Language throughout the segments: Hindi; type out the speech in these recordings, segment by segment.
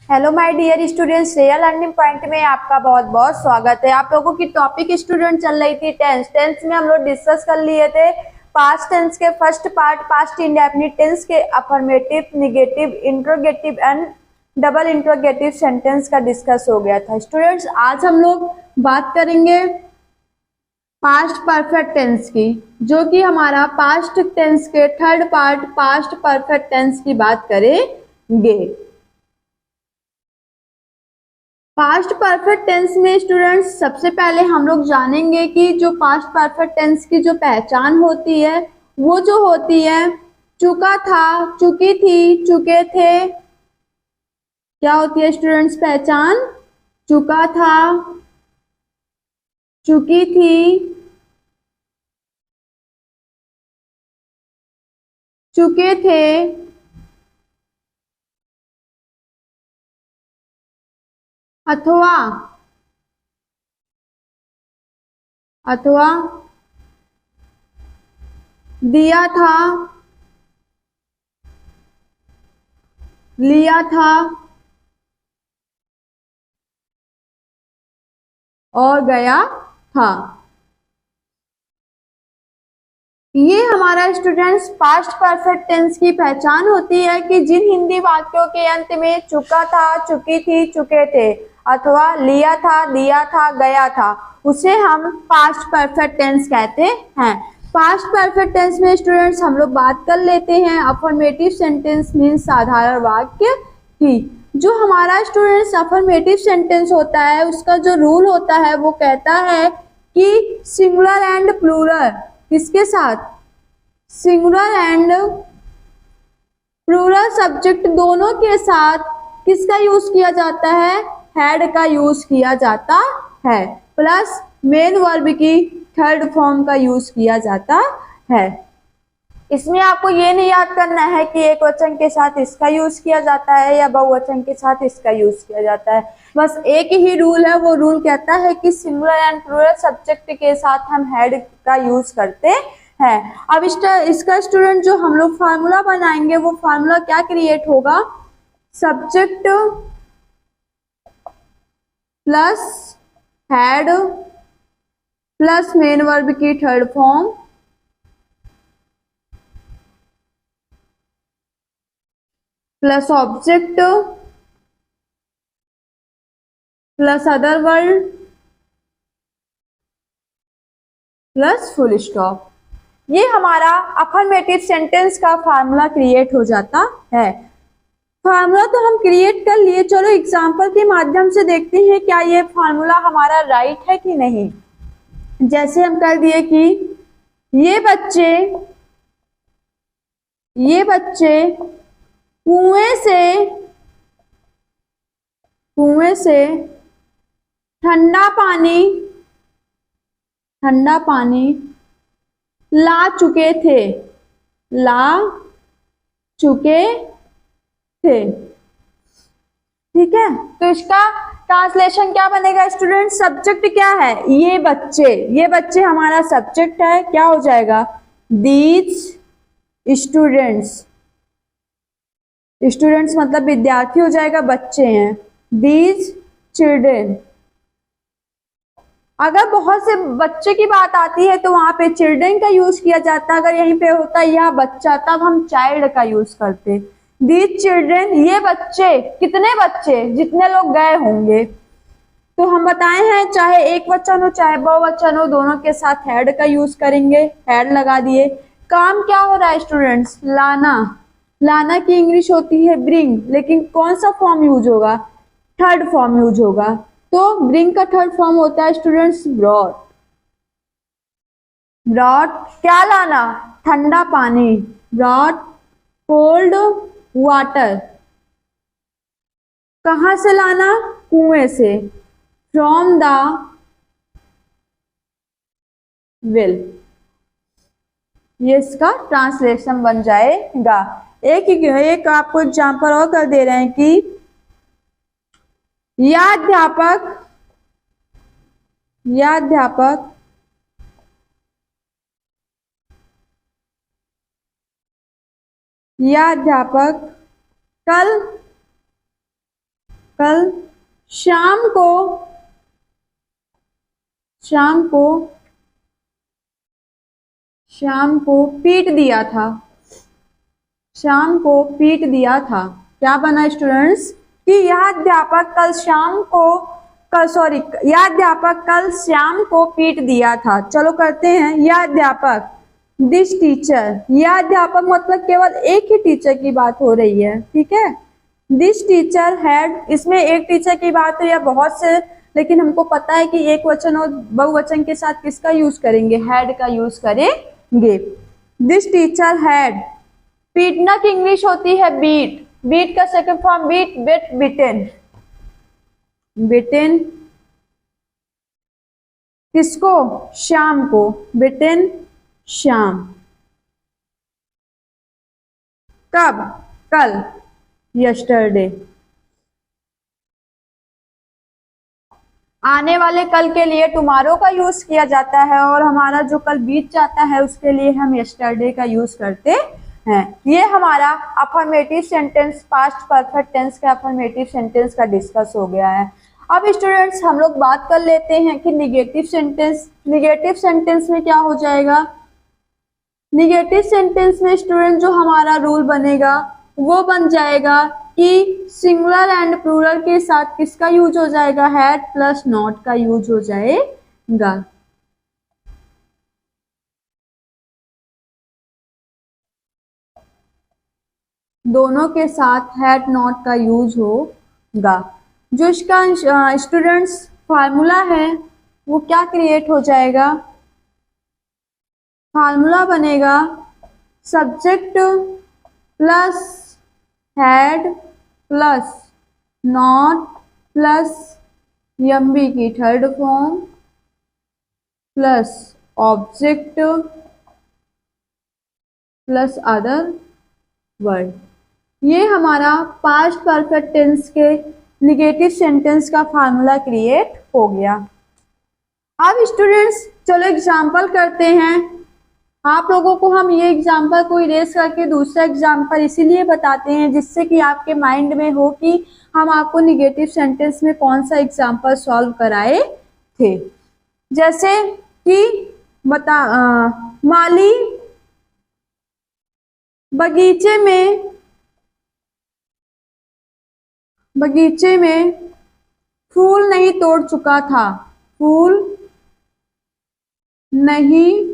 Hello my dear students, real learning point में आपका बहुत बहुत स्वागत है। आप लोगों की टॉपिक स्टूडेंट चल रही थी टेंस में हम लोग डिस्कस कर लिए थे पास्ट टेंस के first part, past indefinite tense के affirmative, negative, interrogative and double interrogative sentence का डिस्कस हो गया था। स्टूडेंट्स, आज हम लोग बात करेंगे पास्ट परफेक्ट टेंस की, जो कि हमारा पास्ट टेंस के third part past perfect tense की बात करेंगे। पास्ट परफेक्ट टेंस में स्टूडेंट्स सबसे पहले हम लोग जानेंगे कि जो पास्ट परफेक्ट टेंस की जो पहचान होती है वो जो होती है चुका था, चुकी थी, चुके थे। क्या होती है स्टूडेंट्स पहचान? चुका था, चुकी थी, चुके थे, अथवा अथवा दिया था, लिया था और गया था। ये हमारा स्टूडेंट्स पास्ट परफेक्ट टेंस की पहचान होती है कि जिन हिंदी वाक्यों के अंत में चुका था, चुकी थी, चुके थे अथवा लिया था, दिया था, गया था, उसे हम पास्ट परफेक्ट टेंस कहते हैं। पास्ट परफेक्ट टेंस में स्टूडेंट्स हम लोग बात कर लेते हैं अफर्मेटिव सेंटेंस मीन्स साधारण वाक्य की। जो हमारा स्टूडेंट्स अफर्मेटिव सेंटेंस होता है उसका जो रूल होता है वो कहता है कि सिंगुलर एंड प्लूरल, किसके साथ? सिंगुलर एंड प्लूरल सब्जेक्ट दोनों के साथ किसका यूज किया जाता है? हैड का यूज किया जाता है, प्लस मेन वर्ब की थर्ड फॉर्म का यूज किया जाता है। इसमें आपको ये नहीं याद करना है कि एक वचन के साथ इसका यूज किया जाता है या बहुवचन के साथ इसका यूज किया जाता है। बस एक ही रूल है, वो रूल कहता है कि सिंगुलर एंड प्लूरल सब्जेक्ट के साथ हम हैड का यूज करते हैं। अब इसका स्टूडेंट जो हम लोग फार्मूला बनाएंगे वो फार्मूला क्या क्रिएट होगा? Subject plus had plus main verb की third form plus object plus other word plus full stop. ये हमारा अफर्मेटिव सेंटेंस का फार्मूला क्रिएट हो जाता है। फार्मूला तो हम क्रिएट कर लिए, चलो एग्जांपल के माध्यम से देखते हैं क्या ये फार्मूला हमारा राइट है कि नहीं। जैसे हम कर दिए कि ये बच्चे कुएं से ठंडा पानी ला चुके थे, ठीक है। तो इसका ट्रांसलेशन क्या बनेगा स्टूडेंट? सब्जेक्ट क्या है? ये बच्चे हमारा सब्जेक्ट है। क्या हो जाएगा? दीज स्टूडेंट्स मतलब विद्यार्थी हो जाएगा, बच्चे हैं। These children. अगर बहुत से बच्चे की बात आती है तो वहां पे चिल्ड्रेन का यूज किया जाता है। अगर यहीं पे होता है यह बच्चा, तब हम चाइल्ड का यूज करते। दीज चिल्ड्रेन, ये बच्चे, कितने बच्चे? जितने लोग गए होंगे। तो हम बताए हैं चाहे एक वचन हो चाहे बहुवचन हो, दोनों के साथ हैड का यूज करेंगे। हैड लगा दिए। काम क्या हो रहा है स्टूडेंट्स? लाना की इंग्लिश होती है ब्रिंग, लेकिन कौन सा फॉर्म यूज होगा? थर्ड फॉर्म यूज होगा। तो ब्रिंग का थर्ड फॉर्म होता है स्टूडेंट्स ब्रॉट। क्या लाना? ठंडा पानी। Brought cold water. कहां से लाना? कुएं से। From the well. ये इसका ट्रांसलेशन बन जाएगा। एक आपको एग्जांपल और कर दे रहे हैं कि यह अध्यापक कल कल शाम को शाम को शाम को पीट दिया था। शाम को पीट दिया था। क्या बना स्टूडेंट्स कि यह अध्यापक कल शाम को यह अध्यापक कल शाम को पीट दिया था। चलो करते हैं। यह अध्यापक, दिस टीचर, यह अध्यापक मतलब केवल एक ही टीचर की बात हो रही है, ठीक है। दिस टीचर हैड, इसमें एक टीचर की बात है या बहुत से, लेकिन हमको पता है कि एक वचन और बहुवचन के साथ किसका यूज करेंगे, हैड का यूज करेंगे। दिस टीचर हैड, पीटना की इंग्लिश होती है बीट, बीट का सेकंड फॉर्म बीट, बिट, बिटेन, बिटेन किसको, शाम को, बिटेन शाम, कब, कल, यस्टरडे। आने वाले कल के लिए टुमारो का यूज किया जाता है और हमारा जो कल बीत जाता है उसके लिए हम यस्टरडे का यूज करते हैं। ये हमारा affirmative sentence, past perfect tense का अफर्मेटिव सेंटेंस का डिस्कस हो गया है। अब स्टूडेंट्स हम लोग बात कर लेते हैं कि निगेटिव सेंटेंस। निगेटिव सेंटेंस में क्या हो जाएगा, निगेटिव सेंटेंस में स्टूडेंट जो हमारा रूल बनेगा वो बन जाएगा कि सिंगुलर एंड प्लूरल के साथ किसका यूज हो जाएगा, हैड प्लस नॉट का यूज हो जाएगा। दोनों के साथ हैड नॉट का यूज होगा। जो इसका स्टूडेंट्स फार्मूला है वो क्या क्रिएट हो जाएगा, फार्मूला बनेगा subject plus had plus not plus MV की third form plus object plus other word. ये हमारा पास्ट परफेक्ट टेंस के निगेटिव सेंटेंस का फार्मूला क्रिएट हो गया। अब स्टूडेंट्स चलो एग्जाम्पल करते हैं। आप लोगों को हम ये एग्जाम्पल को इरेज करके दूसरा एग्जाम्पल इसीलिए बताते हैं जिससे कि आपके माइंड में हो कि हम आपको निगेटिव सेंटेंस में कौन सा एग्जाम्पल सॉल्व कराए थे। जैसे कि माली बगीचे में फूल नहीं तोड़ चुका था, फूल नहीं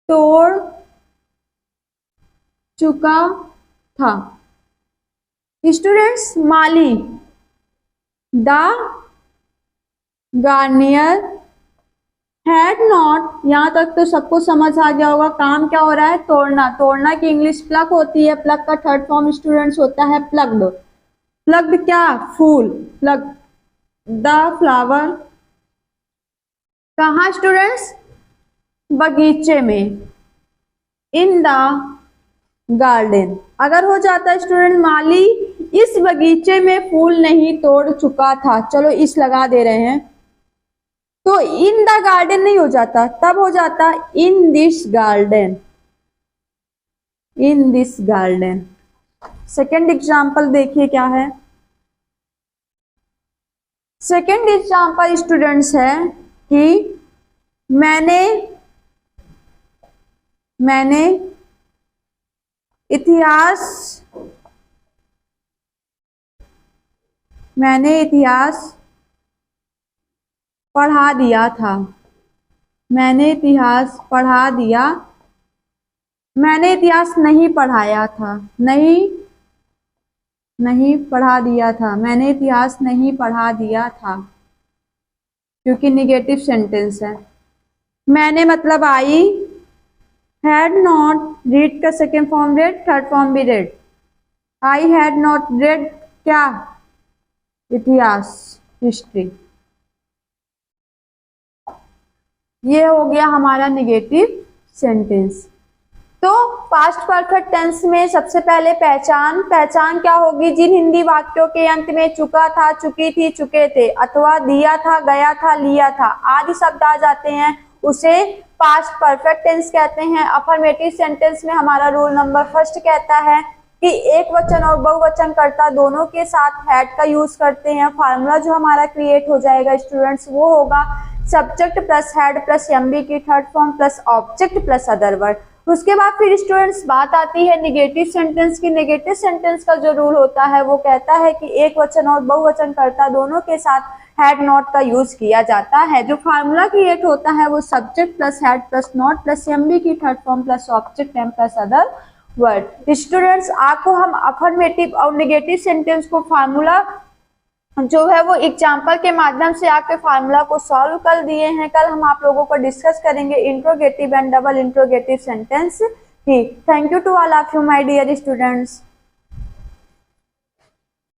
तोड़ चुका था। Students Mali, the Garnier had not, यहां तक तो सबको समझ आ गया होगा। काम क्या हो रहा है, तोड़ना। तोड़ना की इंग्लिश प्लक होती है, प्लक का थर्ड फॉर्म स्टूडेंट्स होता है प्लग्ड। प्लग्ड क्या, फूल, प्लग द फ्लावर, कहाँ स्टूडेंट्स, बगीचे में, इन द गार्डन। अगर हो जाता है स्टूडेंट माली इस बगीचे में फूल नहीं तोड़ चुका था, चलो इस लगा दे रहे हैं तो इन द गार्डन नहीं हो जाता, तब हो जाता in this garden, in this garden. Second example देखिए क्या है। सेकेंड एग्जाम्पल स्टूडेंट्स है कि मैंने इतिहास पढ़ा दिया था, मैंने इतिहास पढ़ा दिया, मैंने इतिहास नहीं पढ़ाया था, नहीं पढ़ा दिया था, मैंने इतिहास नहीं पढ़ा दिया था क्योंकि निगेटिव सेंटेंस है। मैंने मतलब आई, हैड नॉट, रीड का second form read, third form भी read. I had not read क्या, इतिहास, हिस्ट्री। ये हो गया हमारा निगेटिव सेंटेंस। तो पास्ट परफेक्ट टेंस में सबसे पहले पहचान क्या होगी, जिन हिंदी वाक्यों के अंत में चुका था, चुकी थी, चुके थे अथवा दिया था, गया था, लिया था आदि शब्द आ जाते हैं उसे पास्ट परफेक्ट टेंस कहते हैं। अफर्मेटिव सेंटेंस में हमारा रूल नंबर फर्स्ट कहता है कि एक वचन और बहुवचन कर्ता दोनों के साथ हैड का यूज करते हैं। फार्मूला जो हमारा क्रिएट हो जाएगा स्टूडेंट्स वो होगा subject plus had plus MV की third form plus object plus other word. उसके बाद फिर स्टूडेंट्स बात आती है नेगेटिव सेंटेंस की। नेगेटिव सेंटेंस का जो रूल होता है वो कहता है कि एक वचन और बहुवचन कर्ता दोनों के साथ हैड नॉट का यूज किया जाता है। जो फार्मूला क्रिएट होता है वो subject plus had plus not plus MV की third form plus object um plus other word. Students आपको हम अफर्मेटिव और नेगेटिव सेंटेंस को फार्मूला जो है वो एग्जाम्पल के माध्यम से आपके फार्मूला को सॉल्व कर दिए हैं। कल हम आप लोगों को डिस्कस करेंगे interrogative and double interrogative sentence की। Thank you to all of you my dear students.